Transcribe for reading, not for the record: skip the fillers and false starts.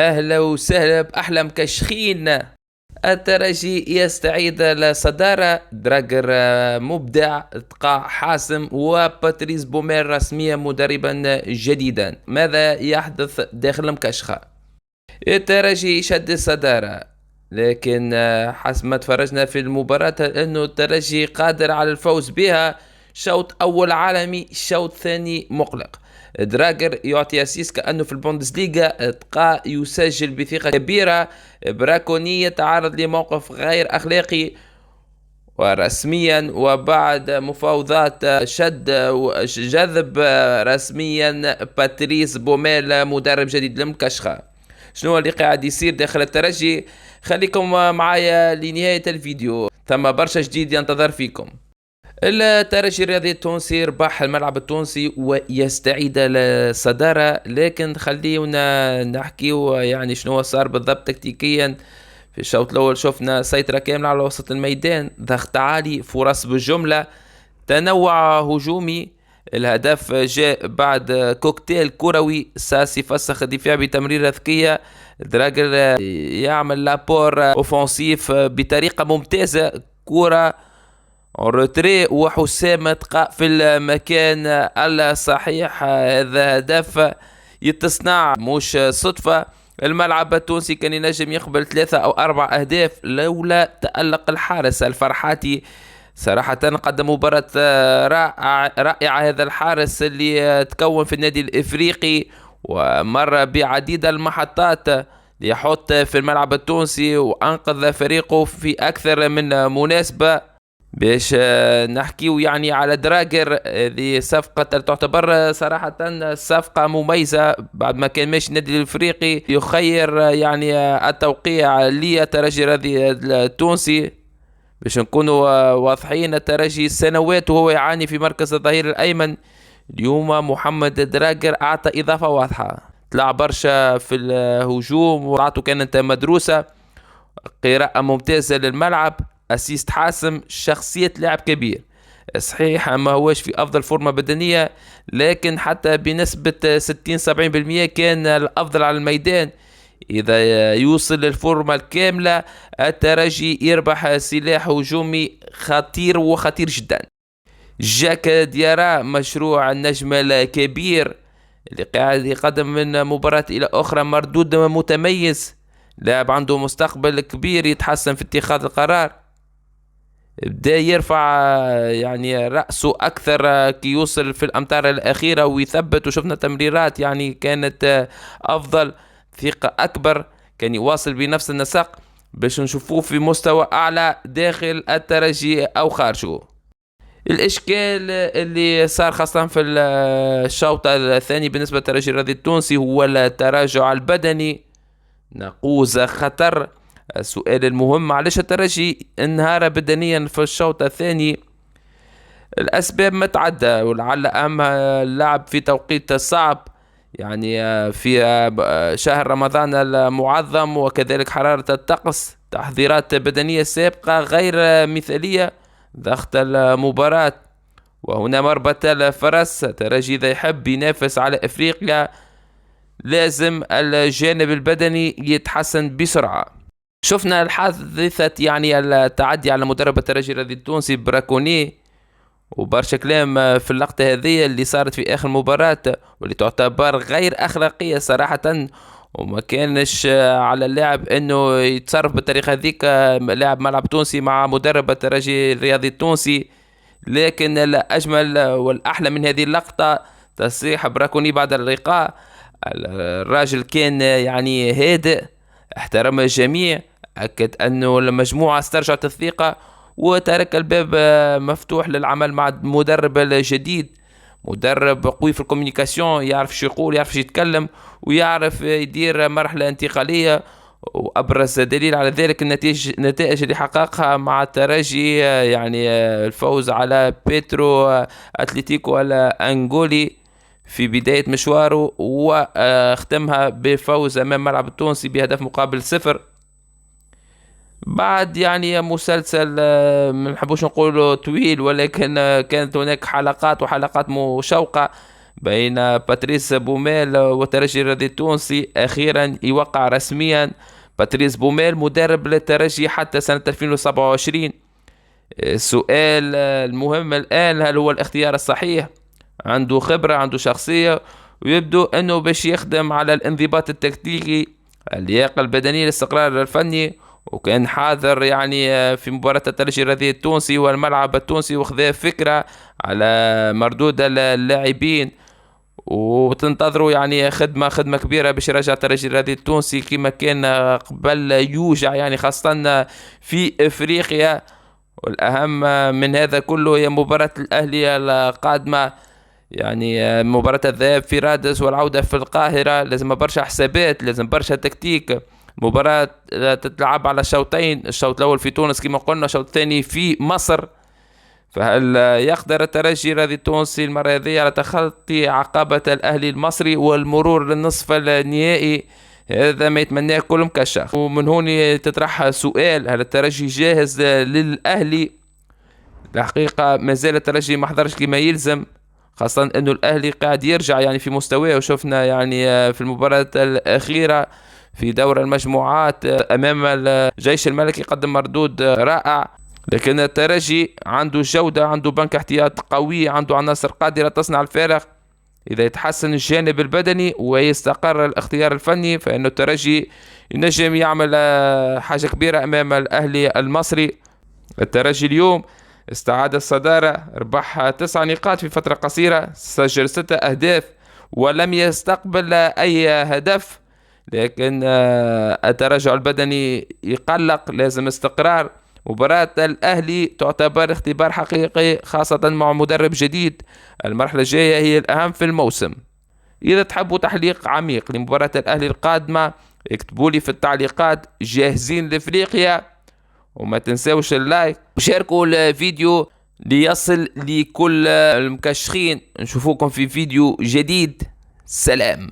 أهلا وسهلا بأحلى مكشخين. الترجي يستعيد الصدارة. دراجر مبدع تقاع حاسم، وباتريس بومير رسميا مدربا جديدا. ماذا يحدث داخل المكشخة؟ الترجي شد الصدارة، لكن حسب ما تفرجنا في المباراة أنه الترجي قادر على الفوز بها. شوط أول عالمي، شوط ثاني مقلق. دراجر يعطي أسيس كأنه في البوندسليغا. تقا يسجل بثقة كبيرة. براكوني يتعرض لموقف غير أخلاقي، ورسميا وبعد مفاوضات شد جذب رسميا باتريس بوميل مدرب جديد للمكشخة. شنو اللي قاعد يصير داخل الترجي؟ خليكم معايا لنهاية الفيديو، ثم برشا جديد ينتظر فيكم. الترجي الرياضي التونسي ربح الملعب التونسي ويستعيد الصدارة، لكن خلينا نحكيو يعني شنو صار بالضبط تكتيكيا. في الشوط الأول شفنا سيطرة كاملة على وسط الميدان، ضغط عالي، فرص بالجملة، تنوع هجومي. الهدف جاء بعد كوكتيل كروي. ساسي فسخ الدفاع بتمريرة ذكية. دراجر يعمل لابور اوفنسيف بطريقة ممتازة. كرة روتري وحسام تقع في المكان الصحيح. هذا هدف يتصنع مش صدفة. الملعب التونسي كان ينجم يقبل 3 أو 4 أهداف لولا تألق الحارس الفرحاتي. صراحة قدم مباراة رائعة هذا الحارس اللي تكون في النادي الإفريقي، ومر بعديد المحطات ليحط في الملعب التونسي وأنقذ فريقه في أكثر من مناسبة. باش نحكيو يعني على دراجر. هذه صفقة تعتبر صراحة صفقة مميزة بعد ما كان ماشي النادي الافريقي يخير يعني التوقيع للترجي التونسي. باش نكونوا واضحين، الترجي سنوات وهو يعاني في مركز الظهير الايمن. اليوم محمد دراجر اعطى اضافة واضحة، طلع برشا في الهجوم وراته كانت مدروسة. قراءة ممتازة للملعب، اسيست حاسم، شخصية لاعب كبير. صحيح ما هوش في افضل فورمة بدنية، لكن حتى بنسبة 60-70% كان الافضل على الميدان. اذا يوصل للفورمة الكاملة الترجي يربح سلاح هجومي خطير وخطير جدا. جاك ديارا مشروع النجم الكبير اللي قاعد يقدم من مباراة إلى أخرى مردود متميز. لاعب عنده مستقبل كبير، يتحسن في اتخاذ القرار. بدا يرفع يعني رأسه أكثر كي يوصل في الأمتار الأخيرة ويثبت، وشفنا تمريرات يعني كانت أفضل، ثقة أكبر، كان يواصل بنفس النسق باش نشوفوه في مستوى أعلى داخل الترجي أو خارجه. الإشكال اللي صار خاصة في الشوط الثاني بالنسبة للترجي الرياضي التونسي هو التراجع البدني. نقوز خطر. السؤال المهم، علاش الترجي انهار بدنيا في الشوط الثاني؟ الأسباب متعدة، ولعل أهمها اللعب في توقيت صعب، يعني في شهر رمضان المعظم، وكذلك حرارة الطقس، تحضيرات بدنية سابقة غير مثالية، ضغط المباراة، وهنا مربط الفرس. ترجي إذا يحب ينافس على إفريقيا لازم الجانب البدني يتحسن بسرعة. شفنا الحادثة يعني التعدي على مدرب الترجي الرياضي التونسي براكوني، وبرشا كلام في اللقطة هذه اللي صارت في آخر مباراة، واللي تعتبر غير أخلاقية صراحة. وما كانش على اللاعب انه يتصرف بالطريقة هذيك، لاعب ملعب تونسي مع مدرب الترجي الرياضي التونسي. لكن الأجمل والأحلى من هذه اللقطة تصريح براكوني بعد اللقاء. الراجل كان يعني هادئ، احترم الجميع، أكد أنه المجموعة استرجعت الثقة، وترك الباب مفتوح للعمل مع المدرب الجديد. مدرب قوي في الكوميونيكاسيون، يعرف شو يقول، يعرف شو يتكلم، ويعرف يدير مرحلة انتقالية. وأبرز دليل على ذلك النتائج اللي حققها مع الترجي، يعني الفوز على بيترو أتلتيكو الأنغولي في بداية مشواره، واختمها بفوز أمام ملعب التونسي بهدف مقابل 0. بعد يعني مسلسل ما نحبوش نقوله طويل، ولكن كانت هناك حلقات وحلقات مشوقة بين باتريس بوميل والترجي الرياضي التونسي. أخيرا يوقع رسميا باتريس بوميل مدرب للترجي حتى سنة 2027. السؤال المهم الآن، هل هو الاختيار الصحيح؟ عنده خبرة، عنده شخصية، ويبدو أنه باش يخدم على الانضباط التكتيكي، اللياقة البدنية، الاستقرار الفني. وكان حاضر يعني في مباراة الترجي الرياضي التونسي والملعب التونسي، وخذا فكرة على مردود اللاعبين. وتنتظروا يعني خدمة كبيرة باش يرجع الترجي الرياضي التونسي كما كان قبل يوجع، يعني خاصة في افريقيا. والأهم من هذا كله هي مباراة الأهلي القادمة، يعني مباراة الذهاب في رادس والعودة في القاهرة. لازم برشا حسابات، لازم برشا تكتيك. مباراة تتلعب على شوطين، الشوط الأول في تونس كما قلنا، الشوط الثاني في مصر. فهل يقدر الترجي الرياضي التونسي المرة هذه على تخطي عقبة الأهلي المصري والمرور للنصف النهائي؟ هذا ما يتمناه كل مكشخ. ومن هون تطرح سؤال، هل الترجي جاهز للأهلي؟ الحقيقة ما زال الترجي ما حضرش كما يلزم، خاصة انه الاهلي قاعد يرجع يعني في مستواه. وشفنا يعني في المباراة الاخيرة في دور المجموعات امام الجيش الملكي قدم مردود رائع. لكن الترجي عنده جودة، عنده بنك احتياط قوي، عنده عناصر قادرة تصنع الفارق. إذا يتحسن الجانب البدني ويستقر الاختيار الفني، فإنه الترجي ينجم يعمل حاجة كبيرة أمام الأهلي المصري. الترجي اليوم استعاد الصدارة، ربح 9 نقاط في فترة قصيرة، سجل 6 أهداف ولم يستقبل أي هدف. لكن التراجع البدني يقلق، لازم استقرار. مباراة الأهلي تعتبر اختبار حقيقي، خاصة مع مدرب جديد. المرحلة الجاية هي الأهم في الموسم. إذا تحبوا تحليق عميق لمباراة الأهلي القادمة، اكتبوا لي في التعليقات. جاهزين لإفريقيا؟ وما تنسوش اللايك وشاركوا الفيديو ليصل لكل المكشخين. نشوفوكم في فيديو جديد. سلام.